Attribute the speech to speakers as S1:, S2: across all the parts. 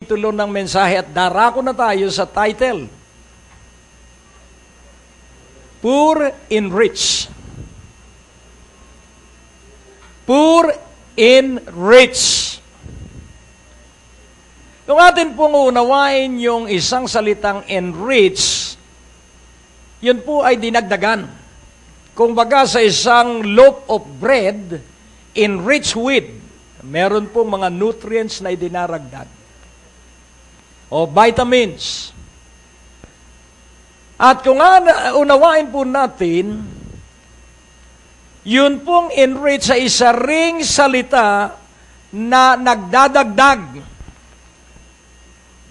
S1: Titulo ng mensahe at darako na tayo sa title. Poor in rich. Poor in rich. Kung atin pong unawain yung isang salitang enrich, yun po ay dinagdagan. Kung baga sa isang loaf of bread, enriched with, meron pong mga nutrients na idinaragdag. O vitamins. At kung unawain po natin, yun pong enrich sa isa ring salita na nagdadagdag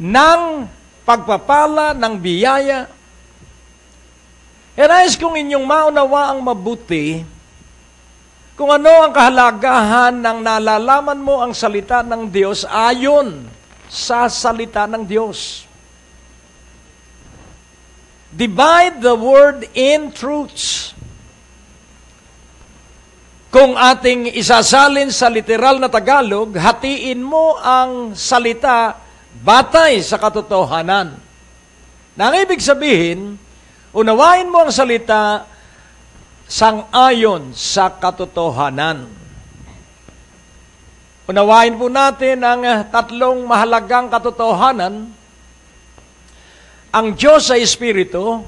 S1: ng pagpapala, ng biyaya. Nais kung inyong maunawa ang mabuti, kung ano ang kahalagahan ng nalalaman mo ang salita ng Diyos ayon sa salita ng Diyos. Divide the word in truths. Kung ating isasalin sa literal na Tagalog, hatiin mo ang salita batay sa katotohanan. Nang ibig sabihin, unawain mo ang salita sang-ayon sa katotohanan. Unawain po natin ang tatlong mahalagang katotohanan. Ang Diyos ay Espiritu,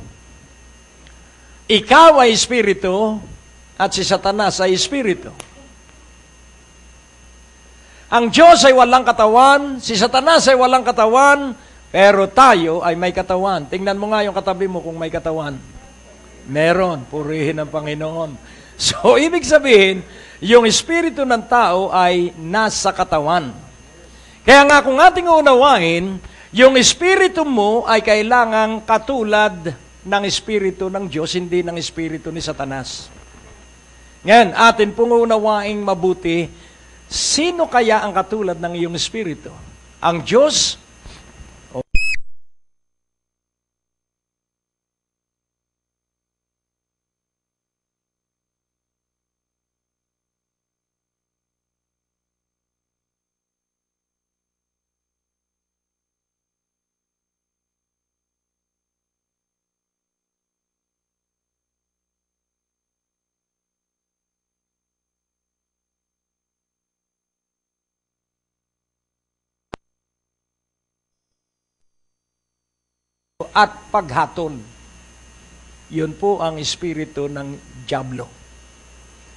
S1: ikaw ay Espiritu, at si Satanas ay Espiritu. Ang Diyos ay walang katawan, si Satanas ay walang katawan, pero tayo ay may katawan. Tingnan mo nga yung katabi mo kung may katawan. Meron, purihin ang Panginoon. So, ibig sabihin, yung espiritu ng tao ay nasa katawan. Kaya nga kung ating unawain, yung espiritu mo ay kailangang katulad ng espiritu ng Diyos, hindi ng espiritu ni Satanas. Ngayon, atin pong unawaing mabuti, sino kaya ang katulad ng iyong espiritu? Ang Diyos at paghatol. Yun po ang espiritu ng dyablo.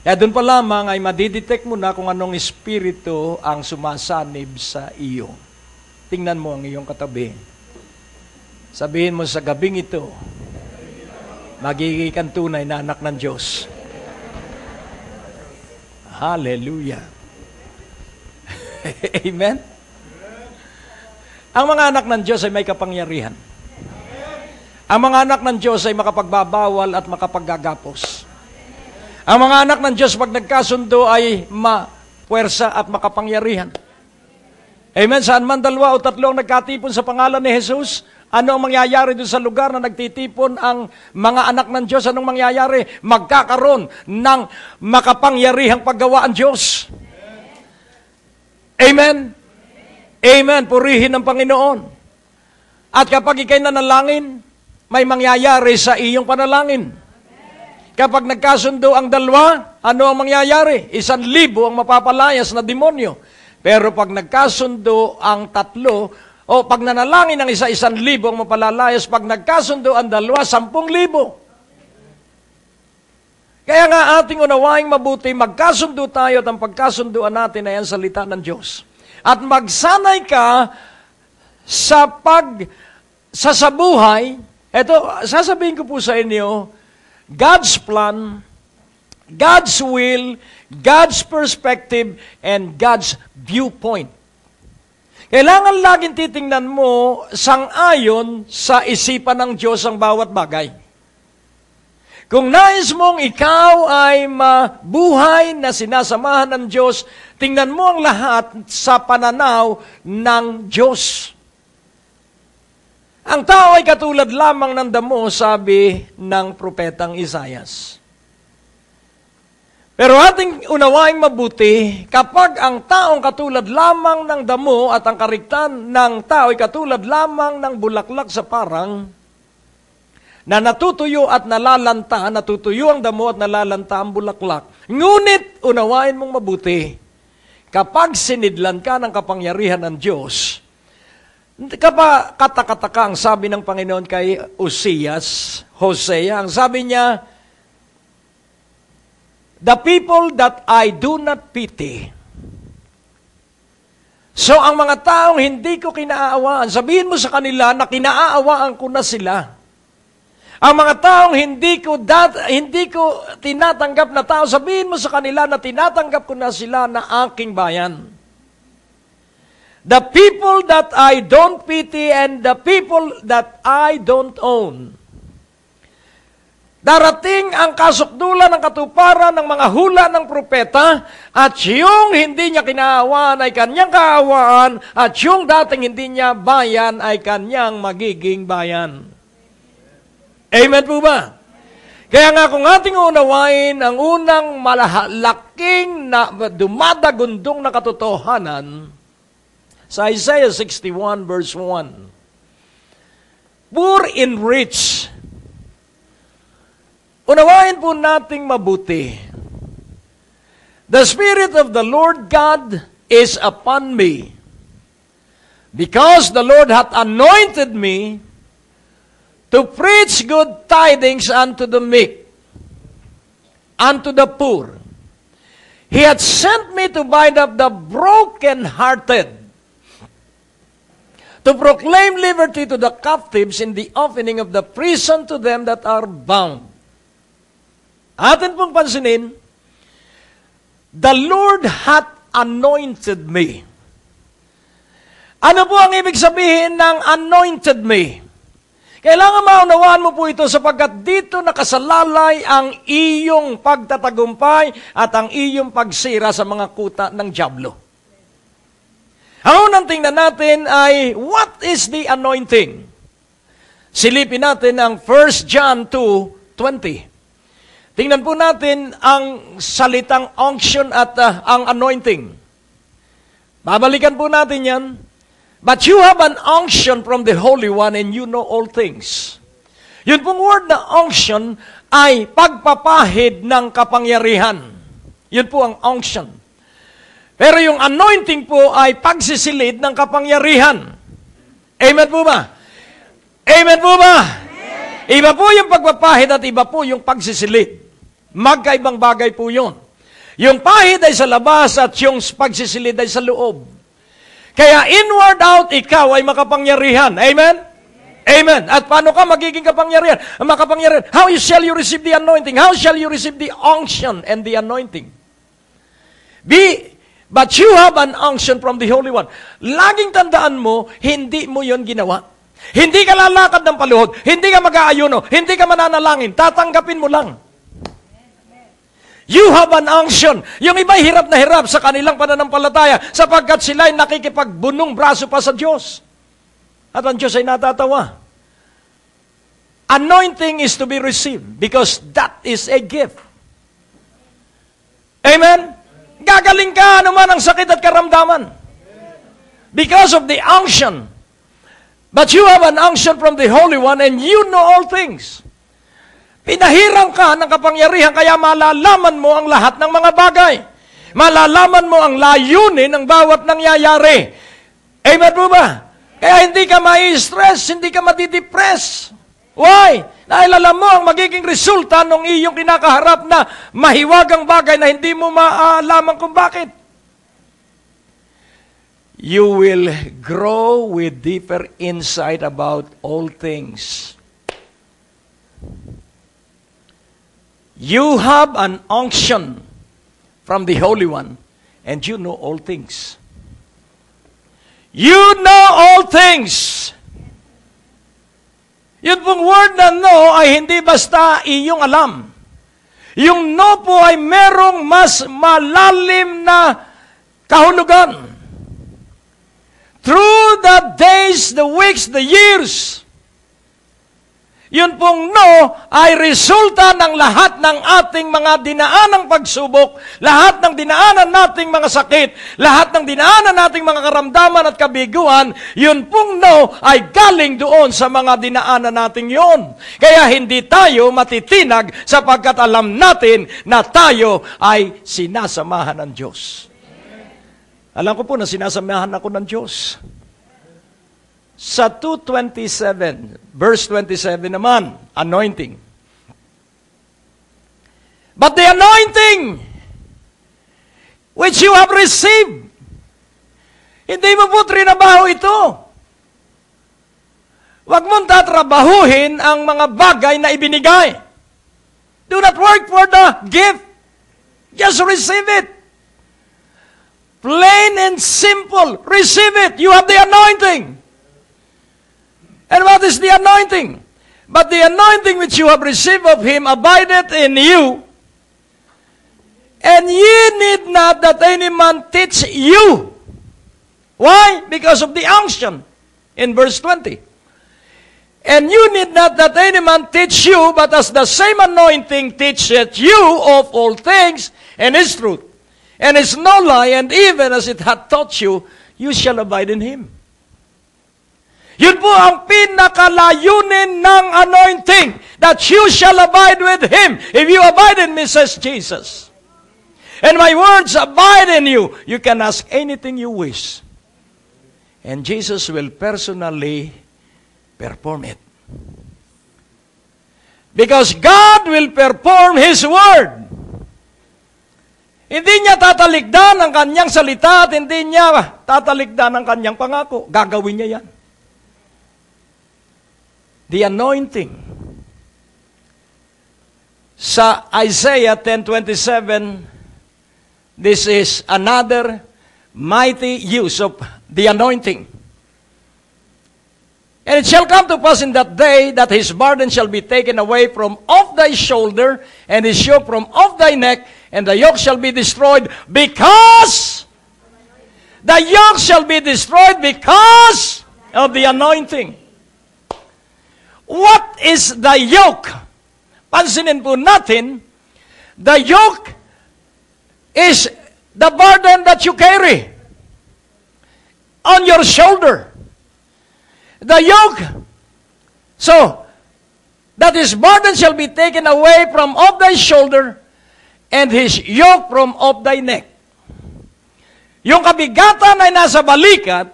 S1: Kaya doon pa lamang ay madidetect mo na kung anong espiritu ang sumasanib sa iyo. Tingnan mo ang iyong katabi. Sabihin mo sa gabing ito, magiging kang tunay na anak ng Diyos. Hallelujah. Amen? Ang mga anak ng Diyos ay may kapangyarihan. Ang mga anak ng Diyos ay makapagbabawal at makapaggagapos. Ang mga anak ng Diyos pag nagkasundo ay mapuwersa at makapangyarihan. Amen? Saan man dalawa o tatlo ang nagkatipon sa pangalan ni Jesus, ano ang mangyayari doon sa lugar na nagtitipon ang mga anak ng Diyos? Anong mangyayari? Magkakaroon ng makapangyarihang paggawa ang Diyos. Amen? Amen. Purihin ang Panginoon. At kapag ikay nanalangin, may mangyayari sa iyong panalangin. Kapag nagkasundo ang dalawa, ano ang mangyayari? 1,000 ang mapapalayas na demonyo. Pero pag nagkasundo ang tatlo, o pag nanalangin ang 1,000 ang mapalalayas, pag nagkasundo ang dalawa, 10,000. Kaya nga ating unawaing mabuti, magkasundo tayo at ang pagkasunduan natin ay ang salita ng Diyos. At magsanay ka sa buhay. Ito, sasabihin ko po sa inyo, God's plan, God's will, God's perspective, and God's viewpoint. Kailangan laging titingnan mo sang-ayon sa isipan ng Diyos ang bawat bagay. Kung nais mong ikaw ay mabuhay na sinasamahan ng Diyos, tingnan mo ang lahat sa pananaw ng Diyos. Ang tao ay katulad lamang ng damo, sabi ng propetang Isaias. Pero ating unawaing mabuti, kapag ang taong katulad lamang ng damo at ang kariktan ng tao ay katulad lamang ng bulaklak sa parang, na natutuyo at nalalanta, natutuyo ang damo at nalalanta ang bulaklak. Ngunit unawain mong mabuti, kapag sinidlan ka ng kapangyarihan ng Diyos, katakataka ang sabi ng Panginoon kay Hosea, ang sabi niya, the people that I do not pity. So, ang mga taong hindi ko kinaaawaan, sabihin mo sa kanila na kinaaawaan ko na sila. Ang mga taong hindi ko tinatanggap na tao, sabihin mo sa kanila na tinatanggap ko na sila na aking bayan. The people that I don't pity and the people that I don't own. Darating ang kasukdulan ng katuparan ng mga hula ng propeta at yung hindi niya kinaawaan ay kanyang kaawaan at yung dating hindi niya bayan ay kanyang magiging bayan. Amen po ba? Kaya nga kung ating unawain ang unang malalaking na dumadagundong na katotohanan sa Isaiah 61 verse 1, poor in rich. Unawain po nating mabuti. The Spirit of the Lord God is upon me, because the Lord hath anointed me to preach good tidings unto the meek, unto the poor. He hath sent me to bind up the brokenhearted, to proclaim liberty to the captives and the opening of the prison to them that are bound. Atin pong pansinin, the Lord hath anointed me. Ano po ang ibig sabihin ng anointed me? Kailangan maunawaan mo po ito sapagkat dito nakasalalay ang iyong pagtatagumpay at ang iyong pagsira sa mga kuta ng dyablo. Ang unang tingnan natin ay, what is the anointing? Silipin natin ang 1 John 2:20. Tingnan po natin ang salitang unction at ang anointing. Babalikan po natin yan. But you have an unction from the Holy One and you know all things. Yun pong word na unction ay pagpapahid ng kapangyarihan. Yun po ang unction. Pero yung anointing po ay pagsisilid ng kapangyarihan. Amen po ba? Amen po ba? Iba po yung pagpapahid at iba po yung pagsisilid. Magkaibang bagay po yun. Yung pahid ay sa labas at yung pagsisilid ay sa loob. Kaya inward out, ikaw ay makapangyarihan. Amen? Amen. At paano ka magiging kapangyarihan? Makapangyarihan. How shall you receive the anointing? How shall you receive the unction and the anointing? But you have an unction from the Holy One. Laging tandaan mo, hindi mo yon ginawa. Hindi ka lalakad ng paluhod. Hindi ka mag-aayuno. Hindi ka mananalangin. Tatanggapin mo lang. You have an unction. Yung iba'y hirap na hirap sa kanilang pananampalataya sapagkat sila'y nakikipagbunong braso pa sa Diyos. At ang Diyos ay natatawa. Anointing is to be received because that is a gift. Amen? Gagaling ka anuman ang sakit at karamdaman. Because of the unction. But you have an unction from the Holy One and you know all things. Pinahirang ka ng kapangyarihan kaya malalaman mo ang lahat ng mga bagay. Malalaman mo ang layunin ng bawat nangyayari. Amen po ba? Kaya hindi ka ma-stress, hindi ka madidepress. Why? Dahil alam mo ang magiging resulta ng iyong kinakaharap na mahiwagang bagay na hindi mo maalaman kung bakit. You will grow with deeper insight about all things. You have an unction from the Holy One, and you know all things. You know all things. Yun pong word na no ay hindi basta iyong alam. Yung no po ay merong mas malalim na kahulugan. Through the days, the weeks, the years, Yun pong no ay resulta ng lahat ng ating mga dinaanang pagsubok, lahat ng dinaanan nating mga sakit, lahat ng dinaanan nating mga karamdaman at kabiguan, yun pong no ay galing doon sa mga dinaanan nating yon. Kaya hindi tayo matitinag sapagkat alam natin na tayo ay sinasamahan ng Diyos. Alam ko po na sinasamahan ako ng Diyos. Sa 2:27, verse 27 naman, anointing. But the anointing which you have received, hindi mo po trinabaho ito. Huwag mong tatrabahuhin ang mga bagay na ibinigay. Do not work for the gift. Just receive it. Plain and simple. Receive it. You have the anointing. And what is the anointing? But the anointing which you have received of Him abideth in you, and ye need not that any man teach you. Why? Because of the unction in verse 20. And you need not that any man teach you, but as the same anointing teacheth you of all things, and is truth, and is no lie, and even as it hath taught you, you shall abide in Him. Yun po ang pinakalayunin ng anointing, that you shall abide with Him. If you abide in me, says Jesus, and my words abide in you, you can ask anything you wish. And Jesus will personally perform it. Because God will perform His word. Hindi niya tatalikdan ang kanyang salita at hindi niya tatalikdan ang kanyang pangako. Gagawin niya yan. The anointing. Sa Isaiah 10:27, this is another mighty use of the anointing. And it shall come to pass in that day that his burden shall be taken away from off thy shoulder, and his yoke from off thy neck, and the yoke shall be destroyed because the yoke shall be destroyed because of the anointing. What is the yoke? Pansinin po natin, the yoke is the burden that you carry on your shoulder. The yoke, so, that his burden shall be taken away from off thy shoulder, and his yoke from off thy neck. Yung kabigatan ay nasa balikat,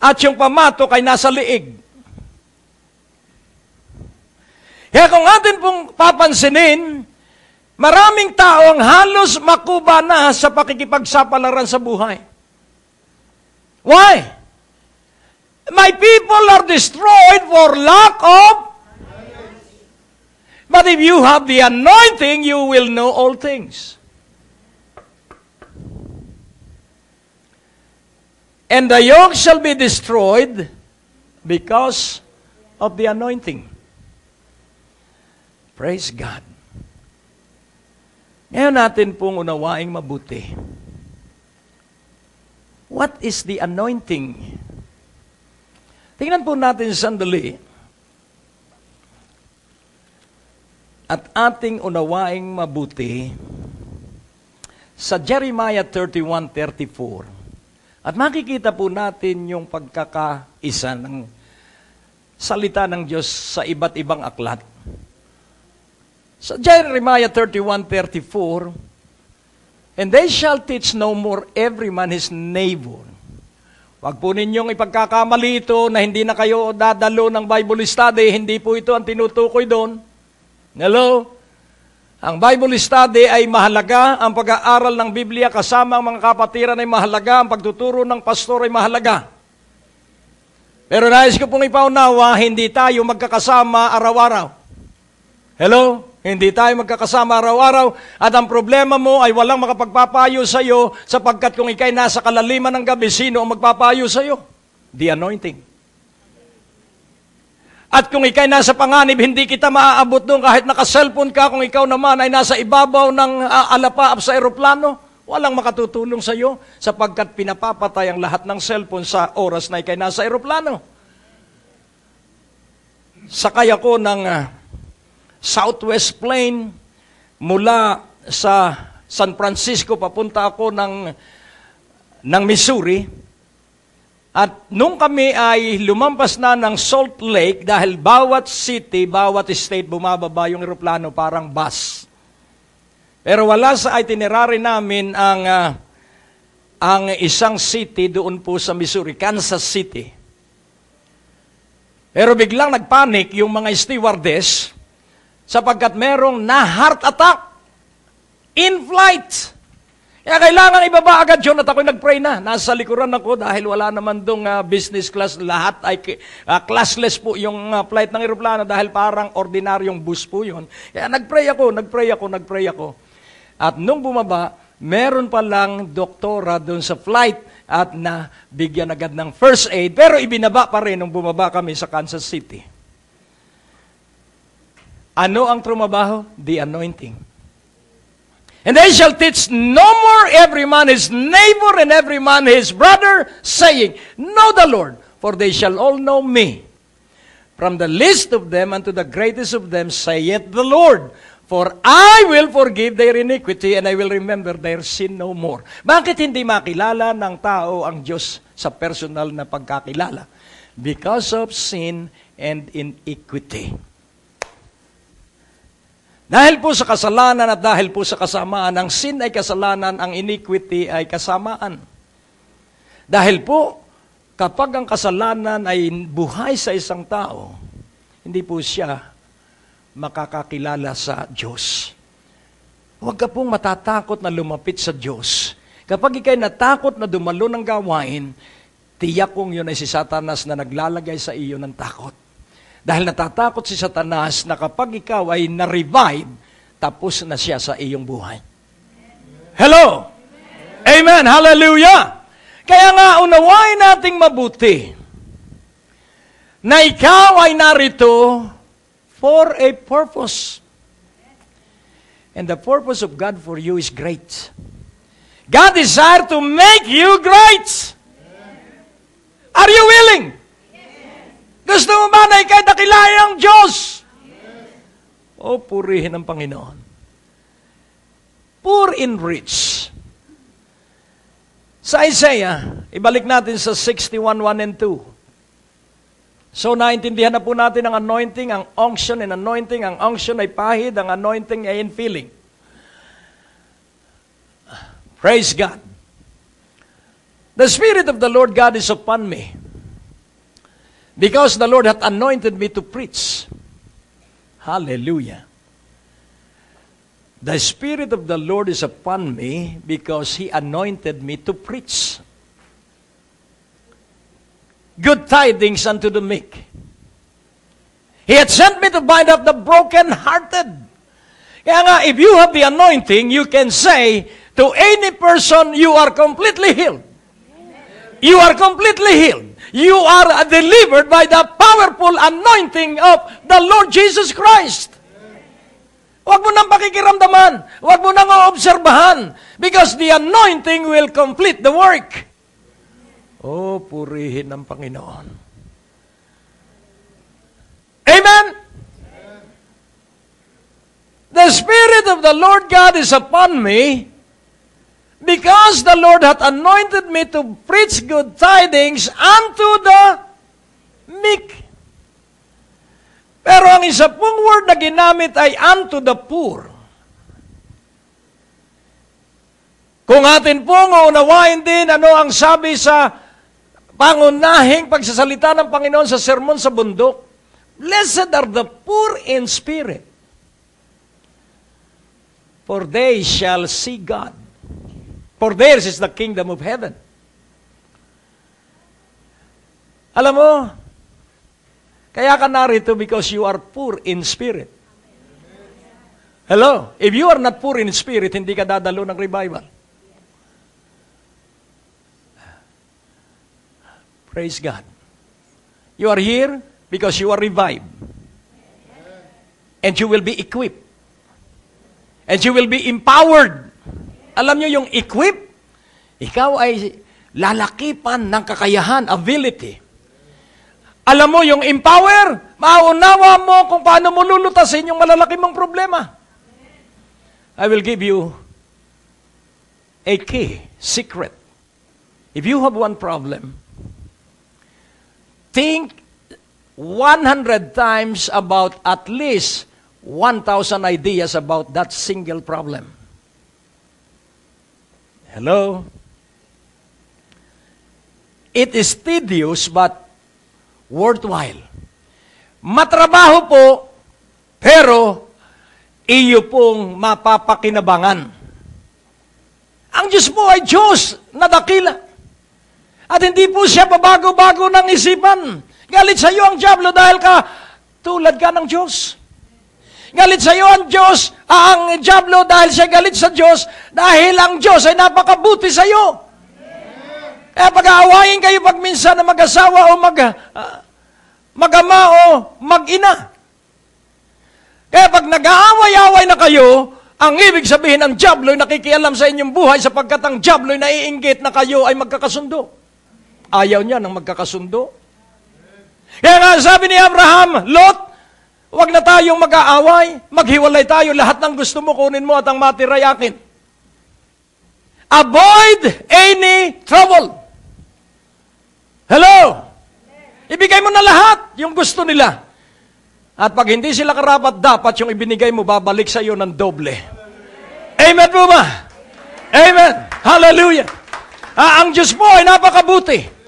S1: at yung pamatok ay nasa liig. Kaya kung atin pong papansinin, maraming tao ang halos makuba na sa pakikipagsapalaran sa buhay. Why? My people are destroyed for lack of. But if you have the anointing, you will know all things. And the yoke shall be destroyed because of the anointing. Praise God. Ngayon natin pong unawaing mabuti. What is the anointing? Tingnan po natin sandali. At ating unawaing mabuti sa Jeremiah 31:34. At makikita po natin yung pagkakaisa ng salita ng Diyos sa iba't ibang aklat. Sa Jeremiah 31:34, and they shall teach no more every man his neighbor. Wag po ninyong ipagkakamali ito na hindi na kayo dadalo ng Bible study. Hindi po ito ang tinutukoy doon. Hello? Ang Bible study ay mahalaga. Ang pag-aaral ng Biblia kasama ang mga kapatiran ay mahalaga. Ang pagtuturo ng pastor ay mahalaga. Pero nais ko pong ipaunawa, hindi tayo magkakasama araw-araw. Hello? Hindi tayo magkakasama araw-araw at ang problema mo ay walang makapagpapayo sa iyo sapagkat kung ikay nasa kalaliman ng gabi, sino ang magpapayo sa iyo? The anointing. At kung ikay nasa panganib, hindi kita maaabot doon kahit naka-cellphone ka. Kung ikaw naman ay nasa ibabaw ng alapaap sa eroplano, walang makatutulong sa iyo sapagkat pinapapatay ang lahat ng cellphone sa oras na ikay nasa eroplano. sakay ako ng Southwest Plane mula sa San Francisco, papunta ako ng Missouri. At nung kami ay lumampas na ng Salt Lake, dahil bawat city, bawat state, bumababa yung eroplano parang bus. Pero wala sa itinerary namin ang isang city doon po sa Missouri, Kansas City. Pero biglang nagpanik yung mga stewardess sapagkat merong na-heart attack in flight. Kaya kailangan ibaba agad yun at ako'y nag-pray na. Nasa likuran ako dahil wala naman dong business class. Lahat ay classless po yung flight ng eroplano dahil parang ordinaryong bus po yun. Kaya nag-pray ako. At nung bumaba, meron palang doktora doon sa flight at nabigyan agad ng first aid. Pero ibinaba pa rin nung bumaba kami sa Kansas City. Ano ang trumabaho? The anointing. And they shall teach no more every man his neighbor and every man his brother, saying, Know the Lord, for they shall all know me. From the least of them unto the greatest of them, saith the Lord, For I will forgive their iniquity, and I will remember their sin no more. Bakit hindi makilala ng tao ang Diyos sa personal na pagkakilala? Because of sin and iniquity. Dahil po sa kasalanan at dahil po sa kasamaan, ang sin ay kasalanan, ang iniquity ay kasamaan. Dahil po, kapag ang kasalanan ay buhay sa isang tao, hindi po siya makakakilala sa Diyos. Huwag ka pong matatakot na lumapit sa Diyos. Kapag ikay natakot na dumalo ng gawain, tiyak kong yun ay si Satanas na naglalagay sa iyo ng takot. Dahil natatakot si Satanas na kapag ikaw ay na-revive, tapos na siya sa iyong buhay. Hello? Amen. Hallelujah. Kaya nga, unawain nating mabuti na ikaw ay narito for a purpose. And the purpose of God for you is great. God desires to make you great. Are you willing? Gusto mo ba na ikay dakilain ang Diyos? O, purihin ang Panginoon. Poor in rich. Sa Isaiah, ibalik natin sa 61:1 and 2. So, naintindihan na po natin ang anointing, ang unction and anointing. Ang unction ay pahid, ang anointing ay infilling. Praise God. The Spirit of the Lord God is upon me, because the Lord hath anointed me to preach. Hallelujah. The Spirit of the Lord is upon me because He anointed me to preach good tidings unto the meek. He hath sent me to bind up the broken-hearted. Kaya nga, if you have the anointing, you can say to any person, you are completely healed. You are completely healed. You are delivered by the powerful anointing of the Lord Jesus Christ. Huwag mo nang pakikiramdaman. Huwag mo nang oobserbahan. Because the anointing will complete the work. Oh, purihin ng Panginoon. Amen? The Spirit of the Lord God is upon me, because the Lord hath anointed me to preach good tidings unto the meek. Pero ang isa pong word na ginamit ay unto the poor. Kung atin pong unawain din ano ang sabi sa pangunahing pagsasalita ng Panginoon sa sermon sa bundok, Blessed are the poor in spirit, for they shall see God. For theirs is the kingdom of heaven. Alam mo, kaya ka narito because you are poor in spirit. Hello? If you are not poor in spirit, hindi ka dadalo ng revival. Praise God. You are here because you are revived. And you will be equipped. And you will be empowered. Alam nyo yung equip, ikaw ay lalakipan ng kakayahan, ability. Alam mo yung empower, maunawa mo kung paano mo lulutasin yung malalaki mong problema. I will give you a key, secret. If you have one problem, think 100 times about at least 1,000 ideas about that single problem. Hello? It is tedious but worthwhile. Matrabaho po, pero iyo pong mapapakinabangan. Ang Diyos po ay Diyos na dakila. At hindi po siya pabago-bago ng isipan. Galit sa iyo ang dyablo dahil tulad ka ng Diyos. Galit sa iyo ang dyablo dahil siya galit sa Diyos dahil ang Diyos ay napakabuti sa iyo. Kaya pag-aawayin kayo pag minsan na mag-asawa o mag-ama o mag-ina. Kaya pag nag-aaway-away na kayo, ang ibig sabihin ng dyablo ay nakikialam sa inyong buhay sapagkat ang dyablo ay naiinggit na kayo ay magkakasundo. Ayaw niya ng magkakasundo. Kaya nga sabi ni Abraham, Lot, huwag na tayong mag-aaway, maghiwalay tayo, lahat ng gusto mo kunin mo at ang matiray akin. Avoid any trouble. Hello? Ibigay mo na lahat yung gusto nila. At pag hindi sila karapat, dapat yung ibinigay mo, babalik sa iyo ng doble. Amen po ba? Amen. Hallelujah. Ang Diyos po ay napakabuti.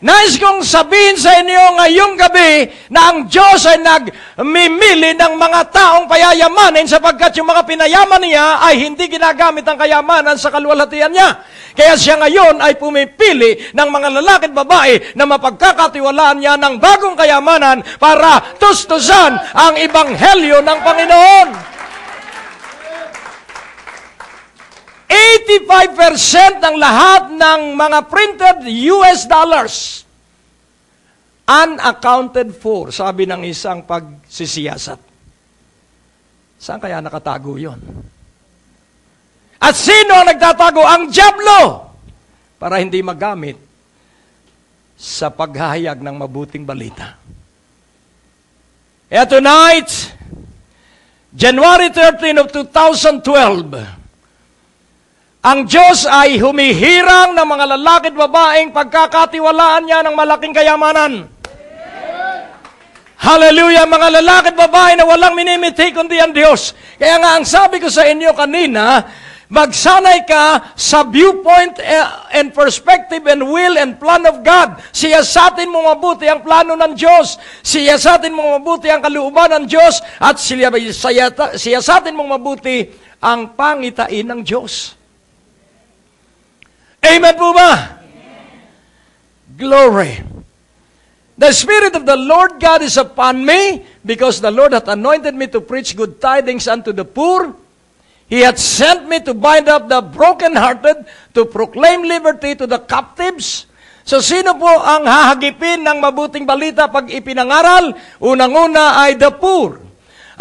S1: Nais kong sabihin sa inyo ngayong gabi na ang Diyos ay nagmimili ng mga taong payayamanin sapagkat yung mga pinayaman niya ay hindi ginagamit ang kayamanan sa kaluwalhatian niya. Kaya siya ngayon ay pumipili ng mga lalaki at babae na mapagkakatiwalaan niya ng bagong kayamanan para tustusan ang ebanghelyo ng Panginoon. 85% ng lahat ng mga printed US dollars unaccounted for, sabi ng isang pagsisiyasat. Saan kaya nakatago yon? At sino ang nagtatago? Ang dyablo! Para hindi magamit sa paghahayag ng mabuting balita. Kaya tonight, January 13 of 2012, ang Diyos ay humihirang ng mga lalaki at babaeng pagkakatiwalaan niya ng malaking kayamanan. Hallelujah! Mga lalaki at babae na walang minimiti kundi ang Diyos. Kaya nga ang sabi ko sa inyo kanina, magsanay ka sa viewpoint and perspective and will and plan of God. Siyasatin mo mabuti ang plano ng Diyos. Siyasatin mo mabuti ang kalooban ng Diyos. At siyasatin mo mabuti ang pangitain ng Diyos. Amen po ba? Amen. Glory. The Spirit of the Lord God is upon me, because the Lord hath anointed me to preach good tidings unto the poor. He hath sent me to bind up the brokenhearted, to proclaim liberty to the captives. So sino po ang hahagipin ng mabuting balita pag ipinangaral? Unang-una ay the poor.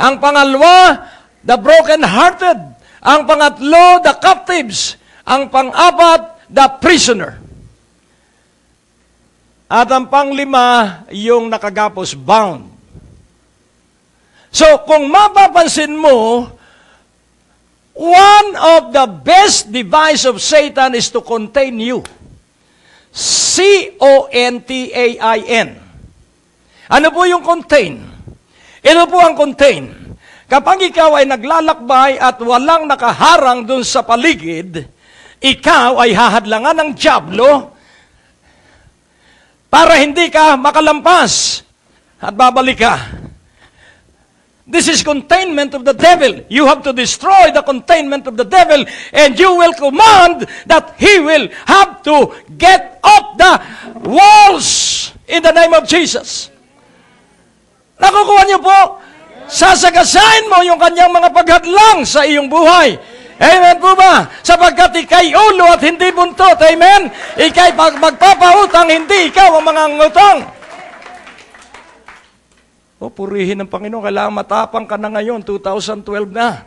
S1: Ang pangalawa, the brokenhearted. Ang pangatlo, the captives. Ang pang-apat, the prisoner. At ang panglima, yung nakagapos, bound. So, kung mapapansin mo, one of the best device of Satan is to contain you. C-O-N-T-A-I-N. Ano po yung contain? Ito po ang contain. Kapag ikaw ay naglalakbay at walang nakaharang dun sa paligid, ikaw ay hahadlangan ng dyablo para hindi ka makalampas at babalik ka. This is containment of the devil. You have to destroy the containment of the devil and you will command that he will have to get off the walls in the name of Jesus. Nakukuha niyo po? Sasagasain mo yung kanyang mga paghadlang sa iyong buhay. Amen po ba? Sapagkat ikay ulo at hindi buntot. Amen? Ikay magpapautang, hindi ikaw ang mga ngutang. O, purihin ng Panginoon. Kailangan matapang ka na ngayon. 2012 na.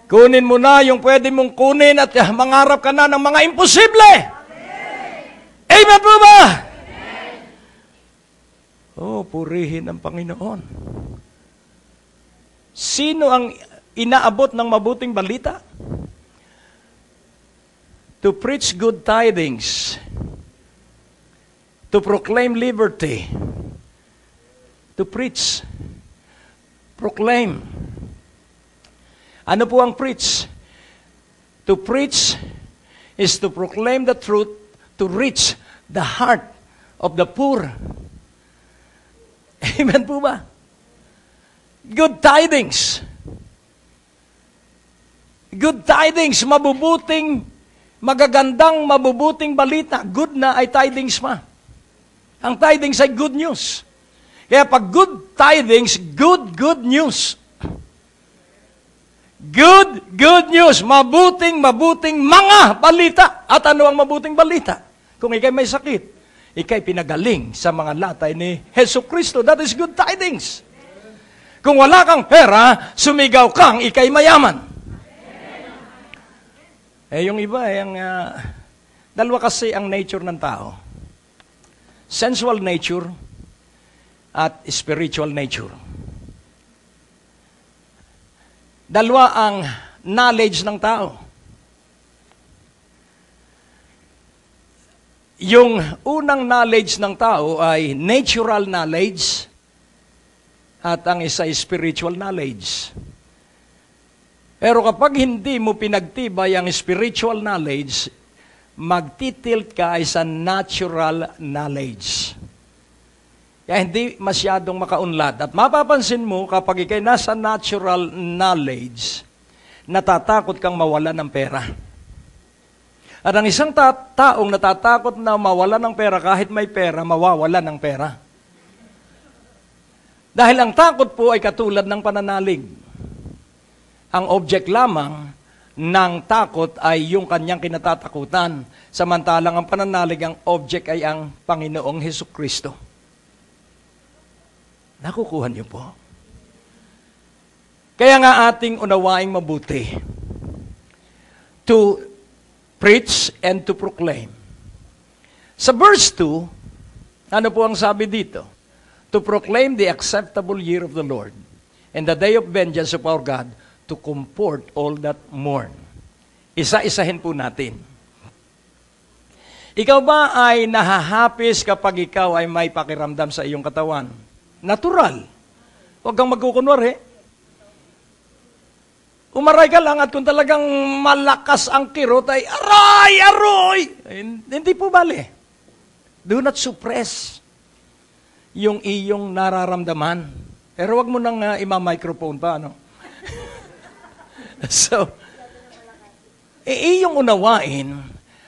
S1: Kunin mo na yung pwede mong kunin at mangarap ka na ng mga imposible. Amen po ba? Purihin ang Panginoon. Sino ang inaabot ng mabuting balita? To preach good tidings. To proclaim liberty. To preach. Proclaim. Ano po ang preach? To preach is to proclaim the truth, to reach the heart of the poor. Amen po ba? Good tidings. Good tidings, magagandang, mabubuting balita. Good na ay tidings ma. Ang tidings ay good news. Kaya pag good tidings, good news. Good news. Mabuting mga balita. At ano ang mabuting balita? Kung ikay may sakit, ikay pinagaling sa mga latay ni Hesus Kristo. That is good tidings. Kung wala kang pera, sumigaw kang ikay mayaman. Yung iba, dalawa kasi ang nature ng tao. Sensual nature at spiritual nature. Dalawa ang knowledge ng tao. Yung unang knowledge ng tao ay natural knowledge at ang isa ay spiritual knowledge. Pero kapag hindi mo pinagtibay ang spiritual knowledge, magtitilt ka ay sa natural knowledge. Kaya hindi masyadong makaunlad. At mapapansin mo, kapag ikay nasa natural knowledge, natatakot kang mawala ng pera. At ang isang taong natatakot na mawala ng pera, kahit may pera, mawawala ng pera. Dahil ang takot po ay katulad ng pananalig. Ang object lamang ng takot ay yung kanyang kinatatakutan. Samantalang ang pananalig, ang object ay ang Panginoong Hesukristo. Nakukuha niyo po? Kaya nga ating unawaing mabuti. To preach and to proclaim. Sa verse 2, ano po ang sabi dito? To proclaim the acceptable year of the Lord and the day of vengeance of our God, to comfort all that mourn. Isa-isahin po natin. Ikaw ba ay nahahapis kapag ikaw ay may pakiramdam sa iyong katawan? Natural. Huwag kang magkukunwari. Umaray ka lang at kung talagang malakas ang kirot ay aroy! Hindi po bali. Do not suppress yung iyong nararamdaman. Pero wag mo nang ima-microphone pa, ano? So, iyong unawain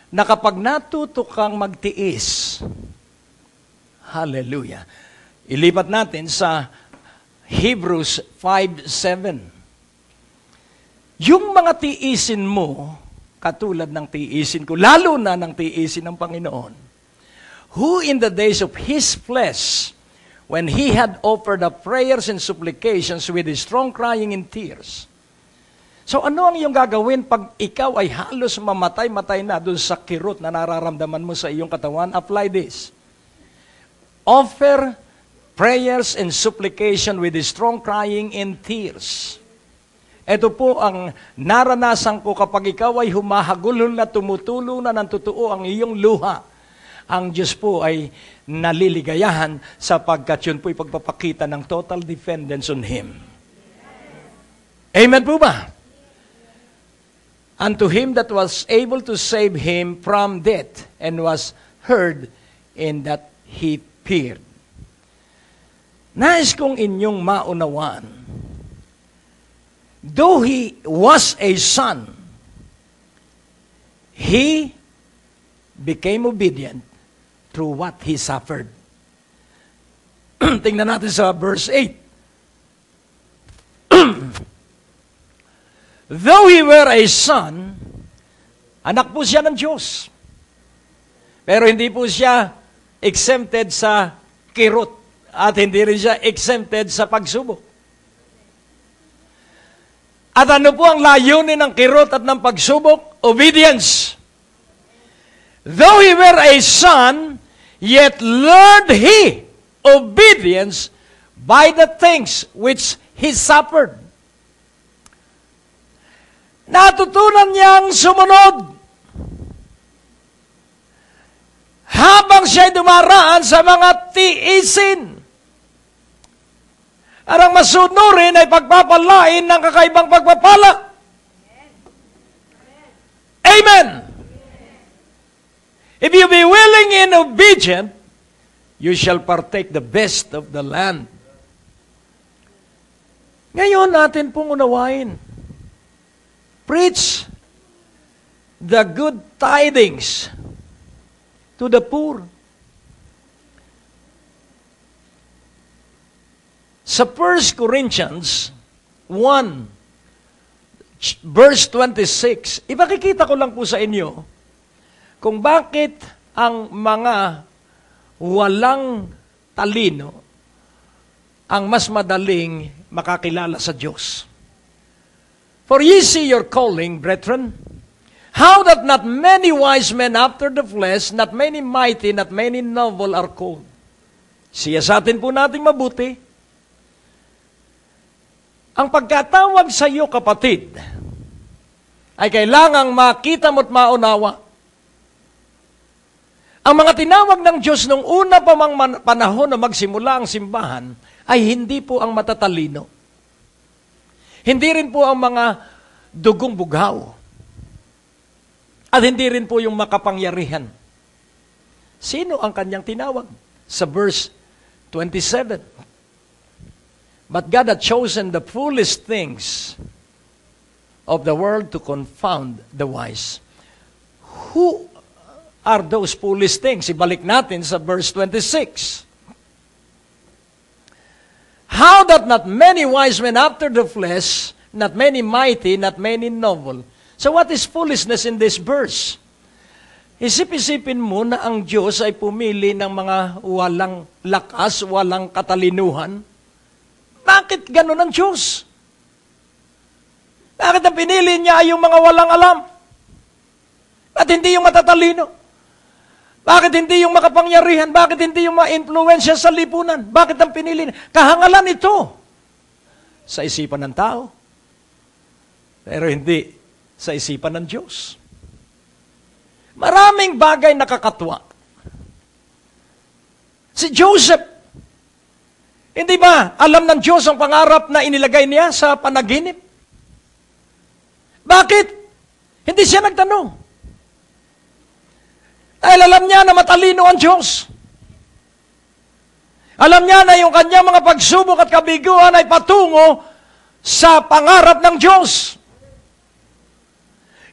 S1: na kapag natuto kang magtiis, hallelujah, ilipat natin sa Hebrews 5:7. Yung mga tiisin mo, katulad ng tiisin ko, lalo na ng tiisin ng Panginoon, who in the days of His flesh, when He had offered up prayers and supplications with His strong crying and tears. So ano ang iyong gagawin pag ikaw ay halos mamatay-matay na doon sa kirot na nararamdaman mo sa iyong katawan? Apply this. Offer prayers and supplication with His strong crying and tears. Ito po ang naranasan ko kapag ikaw ay humahagulol na tumutulo na ng totoo ang iyong luha. Ang Diyos po ay naliligayahan sapagkat yun po ay pagpapakita ng total dependence on Him. Amen po ba? Unto Him that was able to save him from death and was heard in that He feared. Nais kong inyong maunawaan, though He was a son, He became obedient through what He suffered. Tingnan natin sa verse 8. Though He were a son, anak po siya ng Diyos. Pero hindi po siya exempted sa kirot at hindi rin siya exempted sa pagsubok. At ano po ang layunin ng kirot at ng pagsubok? Obedience. Though He were a son, yet learned He obedience obedience by the things which He suffered. Natutunan niyang sumunod habang siya'y dumaraan sa mga tiisin. Arang masunurin ay pagpapalain ng kakaibang pagpapala. Amen! If you be willing and obedient, you shall partake the best of the land. Ngayon natin pong unawain. Preach the good tidings to the poor. Sa 1 Corinthians 1, verse 26, ipakikita ko lang po sa inyo kung bakit ang mga walang talino ang mas madaling makakilala sa Diyos. For ye see your calling, brethren, how that not many wise men after the flesh, not many mighty, not many noble are called. Siyasatin po nating mabuti. Ang pagkatawag sa iyo, kapatid, ay kailangang makita mo't maunawa. Ang mga tinawag ng Diyos nung una pa mang panahon na magsimula ang simbahan ay hindi po ang matatalino. Hindi rin po ang mga dugong bughaw. At hindi rin po yung makapangyarihan. Sino ang kanyang tinawag? Sa verse 27. But God had chosen the foolish things of the world to confound the wise. Who are those foolish things? Ibalik natin sa verse 26. How that not many wise men after the flesh, not many mighty, not many noble. So what is foolishness in this verse? Isip-isipin mo na ang Diyos ay pumili ng mga walang lakas, walang katalinuhan. Bakit ganun ang Diyos? Bakit ang pinili niya ay yung mga walang alam? At hindi yung matatalino? Bakit hindi yung makapangyarihan? Bakit hindi yung ma-influensya sa lipunan? Bakit ang pinili? Kahangalan ito sa isipan ng tao. Pero hindi sa isipan ng Diyos. Maraming bagay nakakatwa. Si Joseph, hindi ba alam ng Diyos ang pangarap na inilagay niya sa panaginip? Bakit? Hindi siya nagtanong. Dahil alam niya na matalino ang Diyos. Alam niya na yung kanyang mga pagsubok at kabiguan ay patungo sa pangarap ng Diyos.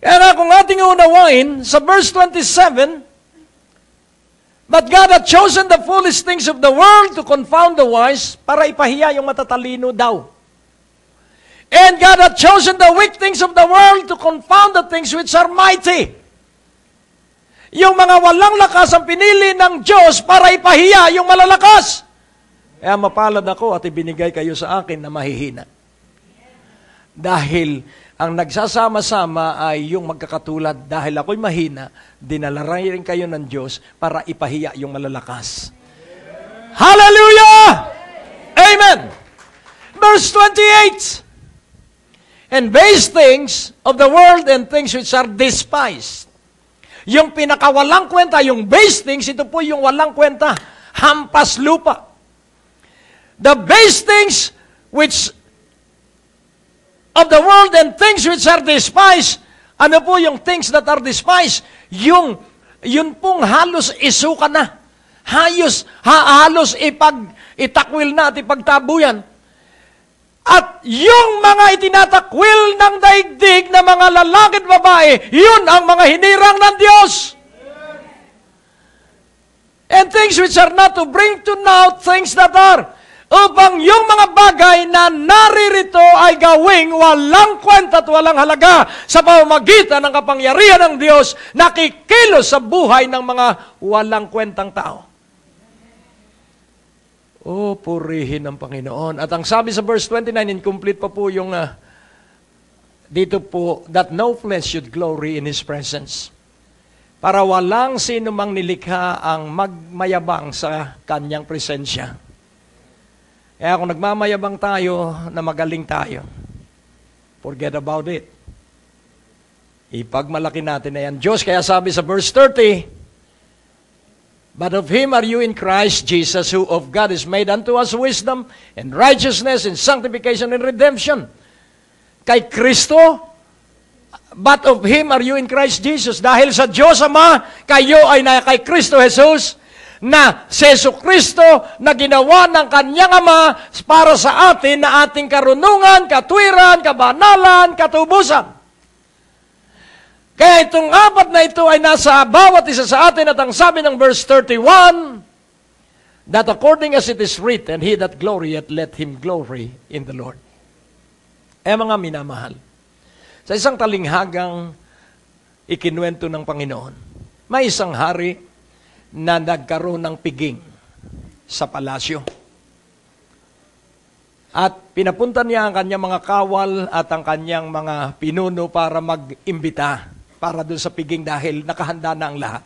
S1: Kaya nga kung ating unawain, sa verse 27, but God had chosen the foolish things of the world to confound the wise, para ipahiya yung matatalino daw. And God had chosen the weak things of the world to confound the things which are mighty. Yung mga walang lakas ang pinili ng Diyos para ipahiya yung malalakas. Kaya mapalad ako at ibinigay kayo sa akin na mahihina. Dahil ang nagsasama-sama ay yung magkakatulad. Dahil ako'y mahina, dinala rin kayo ng Diyos para ipahiya yung malalakas. Hallelujah! Amen! Verse 28. And base things of the world and things which are despised. Yung pinakawalang kwenta, yung base things, ito po yung walang kwenta. Hampas lupa. The base things which of the world and things which are despised. Ano po yung things that are despised? Yun pong halos isuka na. Halos itakwil na at ipagtabuyan. At yung mga itinatakwil ng daigdig na mga lalaki at babae, yun ang mga hinirang ng Diyos. And things which are not to bring to naught things that are, upang yung mga bagay na naririto ay gawing walang kwenta at walang halaga sa pamamagitan ng kapangyarihan ng Diyos na kikilos sa buhay ng mga walang kwentang tao. Oh, purihin ng Panginoon. At ang sabi sa verse 29, incomplete pa po yung dito po, that no flesh should glory in His presence. Para walang sino mang nilikha ang magmayabang sa Kanyang presensya. Kaya kung nagmamayabang tayo na magaling tayo, forget about it. Ipagmalaki natin na yan. Diyos, kaya sabi sa verse 30, but of Him are you in Christ Jesus, who of God is made unto us wisdom, and righteousness, and sanctification, and redemption. Kay Kristo, but of Him are you in Christ Jesus. Dahil sa Diyos Ama, kayo ay na kay Kristo Jesus, na si Jesu Kristo na ginawa ng Kanyang Ama para sa atin na ating karunungan, katwiran, kabanalan, katubusan. Kaya itong apat na ito ay nasa bawat isa sa atin at ang sabi ng verse 31, that according as it is written, he that glorieth, let him glory in the Lord. Mga minamahal, sa isang talinghagang ikinuwento ng Panginoon, may isang hari na nagkaroon ng piging sa palasyo. At pinapunta niya ang kanyang mga kawal at ang kanyang mga pinuno para mag-imbita para doon sa piging dahil nakahanda na ang lahat.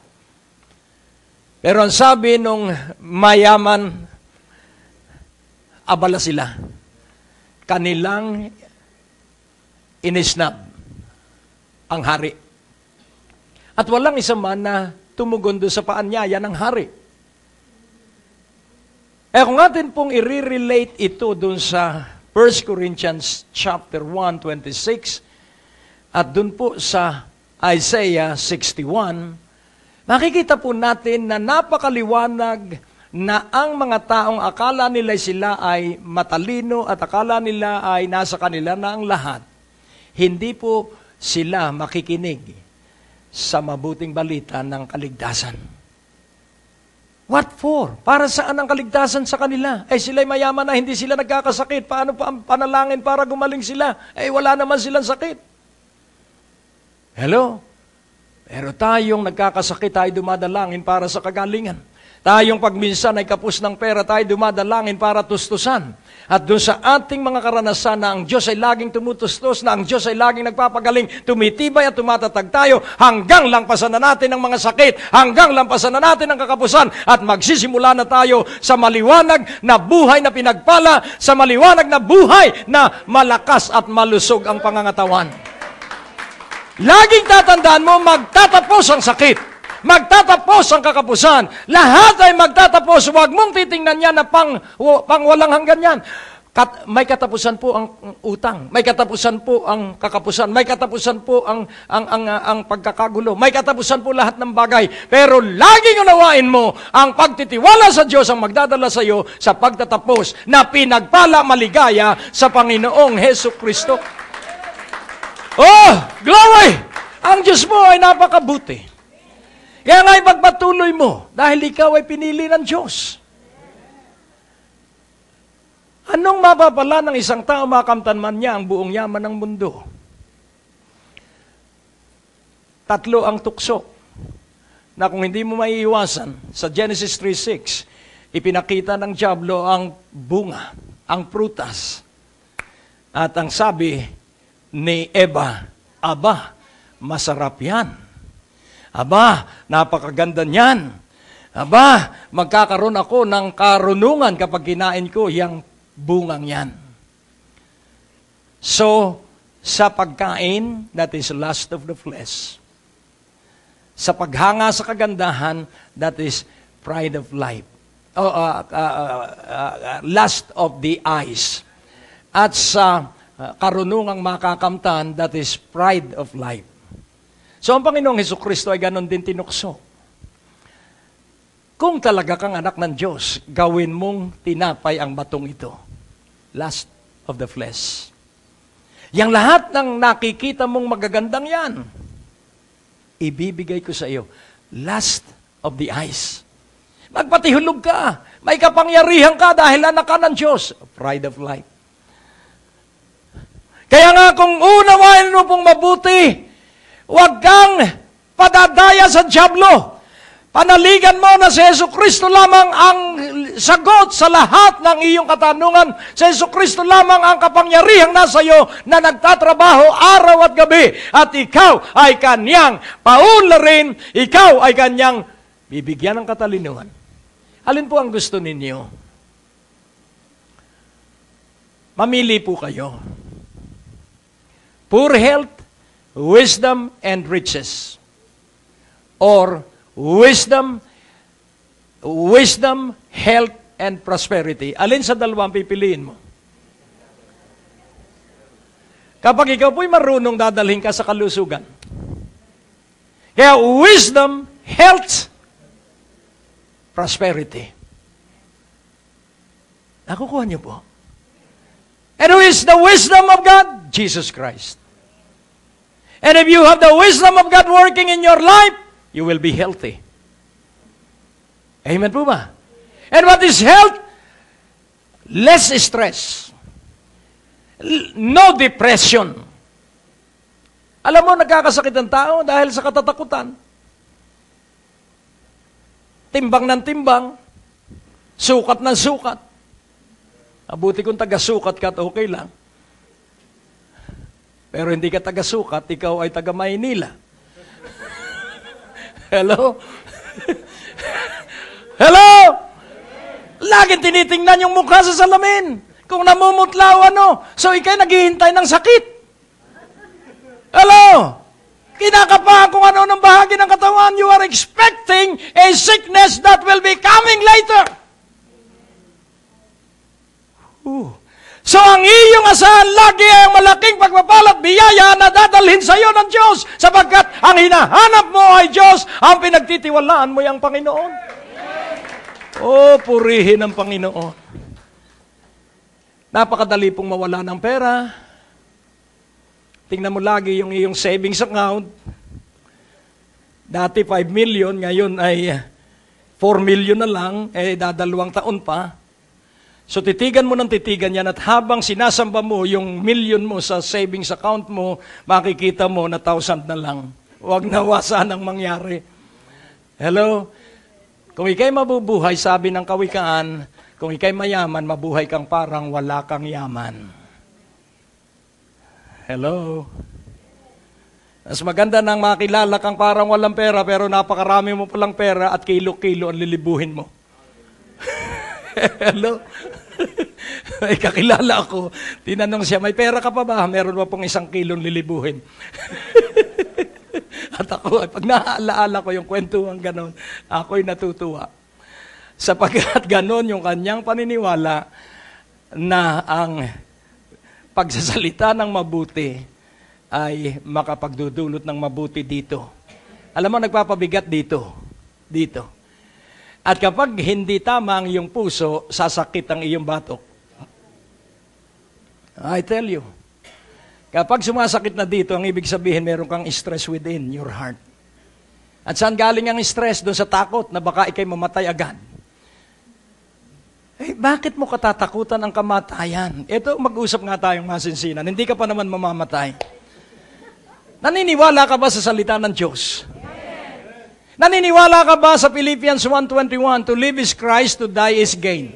S1: Pero ang sabi nung mayaman, abala sila. Kanilang inisnab ang hari. At walang isa man na tumugon doon sa paanyaya ng hari. Kung atin pong i-relate ito doon sa 1 Corinthians chapter 1:26 at doon po sa Isaiah 61, makikita po natin na napakaliwanag na ang mga taong akala nila sila ay matalino at akala nila ay nasa kanila na ang lahat, hindi po sila makikinig sa mabuting balita ng kaligtasan. What for? Para saan ang kaligtasan sa kanila? Sila'y mayaman na hindi sila nagkakasakit. Paano pa ang panalangin para gumaling sila? Wala naman silang sakit. Hello? Pero tayong nagkakasakit, tayo dumadalangin para sa kagalingan. Tayong pagminsan ay kapos ng pera, tayo dumadalangin para tustusan. At doon sa ating mga karanasan na ang Diyos ay laging tumutustos, na ang Diyos ay laging nagpapagaling, tumitibay at tumatatag tayo hanggang lampasan na natin ang mga sakit, hanggang lampasan na natin ang kakapusan at magsisimula na tayo sa maliwanag na buhay na pinagpala, sa maliwanag na buhay na malakas at malusog ang pangangatawan. Laging tatandaan mo, magtatapos ang sakit. Magtatapos ang kakapusan. Lahat ay magtatapos. Huwag mong titingnan yan na pang walang hanggan yan. May katapusan po ang utang. May katapusan po ang kakapusan. May katapusan po ang pagkakagulo. May katapusan po lahat ng bagay. Pero laging unawain mo, ang pagtitiwala sa Diyos ang magdadala sa iyo sa pagtatapos na pinagpala maligaya sa Panginoong Hesus Kristo. Oh, glory! Ang Diyos mo ay napakabuti. Kaya nga ipagpatuloy mo dahil ikaw ay pinili ng Diyos. Anong mapapala ng isang tao makamtan man niya ang buong yaman ng mundo? 3 ang tukso na kung hindi mo maiiwasan, sa Genesis 3:6, ipinakita ng dyablo ang bunga, ang prutas. At ang sabi ni Eva, aba, masarap yan. Aba, napakaganda niyan. Aba, magkakaroon ako ng karunungan kapag kinain ko yung bungang yan. So, sa pagkain, that is lust of the flesh. Sa paghanga sa kagandahan, that is pride of life. Lust of the eyes. At sa karunungang makakamtan, that is pride of life. So, ang Panginoong Hesukristo ay ganon din tinukso. Kung talaga kang anak ng Diyos, gawin mong tinapay ang batong ito. Lust of the flesh. Yang lahat ng nakikita mong magagandang yan, ibibigay ko sa iyo. Lust of the eyes. Magpatihulog ka. May kapangyarihan ka dahil anak ka ng Diyos. Pride of life. Kaya nga kung unawain mo pong mabuti, huwag kang padadaya sa dyablo. Panaligan mo na si Jesucristo lamang ang sagot sa lahat ng iyong katanungan. Si Jesucristo lamang ang kapangyarihang nasa iyo na nagtatrabaho araw at gabi. At ikaw ay kanyang paunlarin, ikaw ay kanyang bibigyan ng katalinuhan. Alin po ang gusto ninyo? Mamili po kayo. Poor health, wisdom, and riches. Or wisdom, health, and prosperity. Alin sa dalawang pipiliin mo? Kapag ikaw po'y marunong, dadalhin ka sa kalusugan. Kaya wisdom, health, prosperity. Nakukuha niyo po. And who is the wisdom of God? Jesus Christ. And if you have the wisdom of God working in your life, you will be healthy. Amen po ba? And what is health? Less stress. No depression. Alam mo, nagkakasakit ang tao dahil sa katatakutan. Timbang ng timbang. Sukat ng sukat. Mabuti kung taga-sukat ka at okay lang. Pero hindi ka taga-sukat, ikaw ay taga-Maynila. Hello? Hello? Laging tinitingnan yung mukha sa salamin. Kung namumutla o ano. So, ikay naghihintay ng sakit. Hello? Kinakabahan kung ano ng bahagi ng katawan. You are expecting a sickness that will be coming later. So, ang iyong asahan lagi ay ang malaking pagpapalat biyaya na dadalhin sa iyo ng Diyos sapagkat ang hinahanap mo ay Diyos, ang pinagtitiwalaan mo ay ang Panginoon. Oh, purihin ang Panginoon. Napakadali pong mawala ng pera. Tingnan mo lagi yung iyong savings account. Dati 5 million, ngayon ay 4 million na lang, dadalawang taon pa. So titigan mo ng titigan yan at habang sinasamba mo yung million mo sa savings account mo, makikita mo na 1,000 na lang. Huwag nawa sanang mangyari. Hello? Kung ikay mabubuhay, sabi ng kawikaan, kung ikay mayaman, mabuhay kang parang wala kang yaman. Hello? Mas maganda nang makilala kang parang walang pera, pero napakarami mo palang pera at kilo-kilo ang lilibuhin mo. Hello? May kakilala ako. Tinanong siya, may pera ka pa ba? Meron pa pong 1 kilong lilibuhin. At ako, pag naaalaala ko yung kwentuhan ganon, ako'y natutuwa. Sapagkat ganon yung kanyang paniniwala na ang pagsasalita ng mabuti ay makapagdudulot ng mabuti dito. Alam mo, nagpapabigat dito. Dito. At kapag hindi tama ang iyong puso, sasakit ang iyong batok. I tell you, kapag sumasakit na dito, ang ibig sabihin, meron kang stress within your heart. At saan galing ang stress? Doon sa takot na baka ikay mamatay agad. Bakit mo katatakutan ang kamatayan? Ito, mag-usap nga tayong masinsinan. Hindi ka pa naman mamamatay. Naniniwala ka ba sa salita ng Diyos? Naniniwala ka ba sa Philippians 1:21, to live is Christ, to die is gain?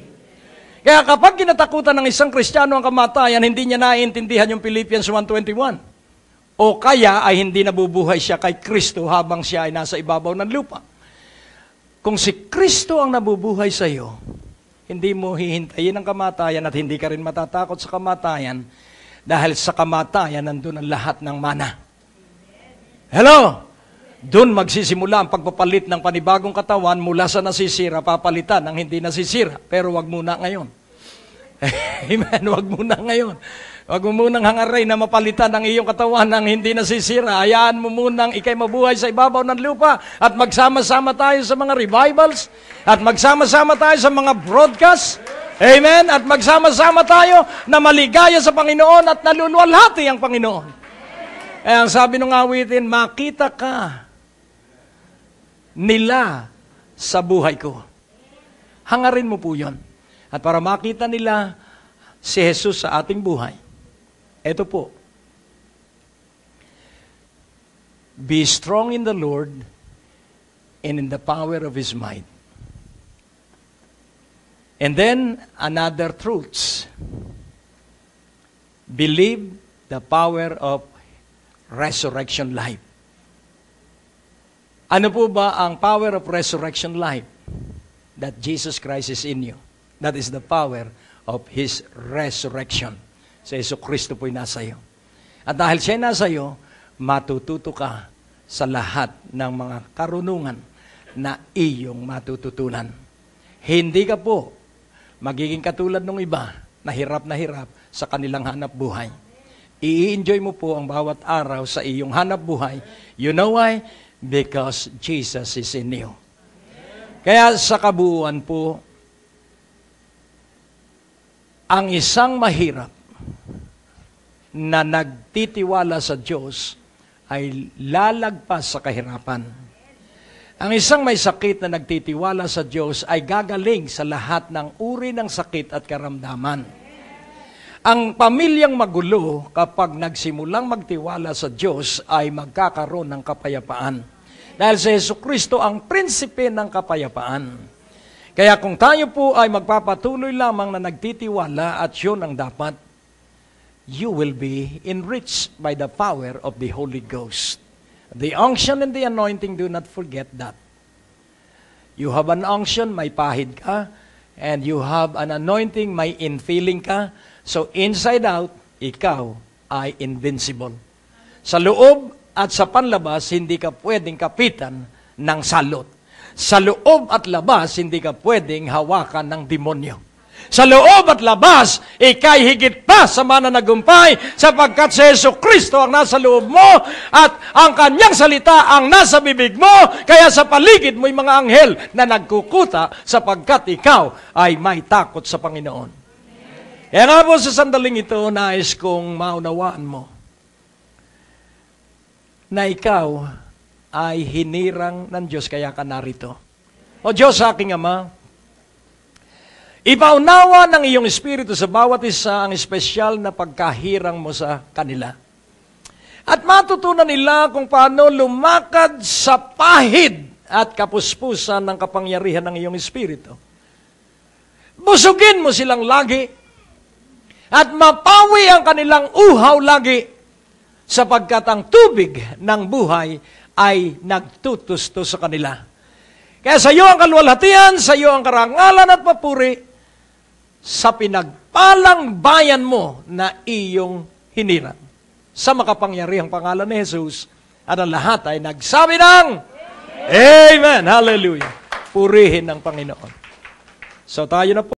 S1: Kaya kapag kinatakutan ng isang Kristiyano ang kamatayan, hindi niya naiintindihan yung Philippians 1:21. O kaya ay hindi nabubuhay siya kay Kristo habang siya ay nasa ibabaw ng lupa. Kung si Kristo ang nabubuhay sa iyo, hindi mo hihintayin ang kamatayan at hindi ka rin matatakot sa kamatayan dahil sa kamatayan nandun ang lahat ng mana. Hello? Doon magsisimula ang pagpapalit ng panibagong katawan mula sa nasisira, papalitan ng hindi nasisira. Pero wag muna ngayon. Amen, wag muna ngayon. Wag mo munang hangaray na mapalitan ang iyong katawan ng hindi nasisira. Hayaan mo munang ikay mabuhay sa ibabaw ng lupa at magsama-sama tayo sa mga revivals at magsama-sama tayo sa mga broadcasts. Amen? At magsama-sama tayo na maligaya sa Panginoon at naluluwalhati ang Panginoon. Eh, ang sabi ng awitin, makita ka nila sa buhay ko. Hangarin mo po yun. At para makita nila si Jesus sa ating buhay, ito po, be strong in the Lord and in the power of His might. And then, another truths. Believe the power of resurrection life. Ano po ba ang power of resurrection life? That Jesus Christ is in you. That is the power of His resurrection. Si Jesucristo po'y nasa iyo. At dahil siya nasa iyo, matututo ka sa lahat ng mga karunungan na iyong matututunan. Hindi ka po magiging katulad ng iba na hirap sa kanilang hanap buhay. I-enjoy mo po ang bawat araw sa iyong hanap buhay. You know why? Because Jesus is in you. Kaya sa kabuuan po, ang isang mahirap na nagtitiwala sa Diyos ay lalagpas sa kahirapan. Ang isang may sakit na nagtitiwala sa Diyos ay gagaling sa lahat ng uri ng sakit at karamdaman. Ang pamilyang magulo, kapag nagsimulang magtiwala sa Diyos, ay magkakaroon ng kapayapaan. Dahil sa Jesucristo ang prinsipe ng kapayapaan. Kaya kung tayo po ay magpapatuloy lamang na nagtitiwala at yun ang dapat, you will be enriched by the power of the Holy Ghost. The unction and the anointing, do not forget that. You have an unction, may pahid ka, and you have an anointing, may infilling ka. So inside out, ikaw ay invincible. Sa loob at sa panlabas, hindi ka pwedeng kapitan ng salot. Sa loob at labas, hindi ka pwedeng hawakan ng demonyo. Sa loob at labas, ikay higit pa sa mananagumpay sapagkat si Jesucristo ang nasa loob mo at ang kanyang salita ang nasa bibig mo. Kaya sa paligid mo'y mga anghel na nagkukuta sapagkat ikaw ay may takot sa Panginoon. Kaya nga po sa sandaling ito, nais kong maunawaan mo na ikaw ay hinirang ng Diyos kaya ka narito. O Diyos, aking Ama, ipaunawa ng iyong Espiritu sa bawat isa ang espesyal na pagkahirang mo sa kanila. At matutunan nila kung paano lumakad sa pahid at kapuspusan ng kapangyarihan ng iyong Espiritu. Busugin mo silang lagi at mapawi ang kanilang uhaw lagi sapagkat ang tubig ng buhay ay nagtutusto sa kanila. Kaya sa iyo ang kaluwalhatian, sa iyo ang karangalan at papuri, sa pinagpalang bayan mo na iyong hinirang. Sa makapangyarihang pangalan ni Jesus, at ang lahat ay nagsabi ng Amen! Hallelujah! Purihin ng Panginoon. So tayo na po.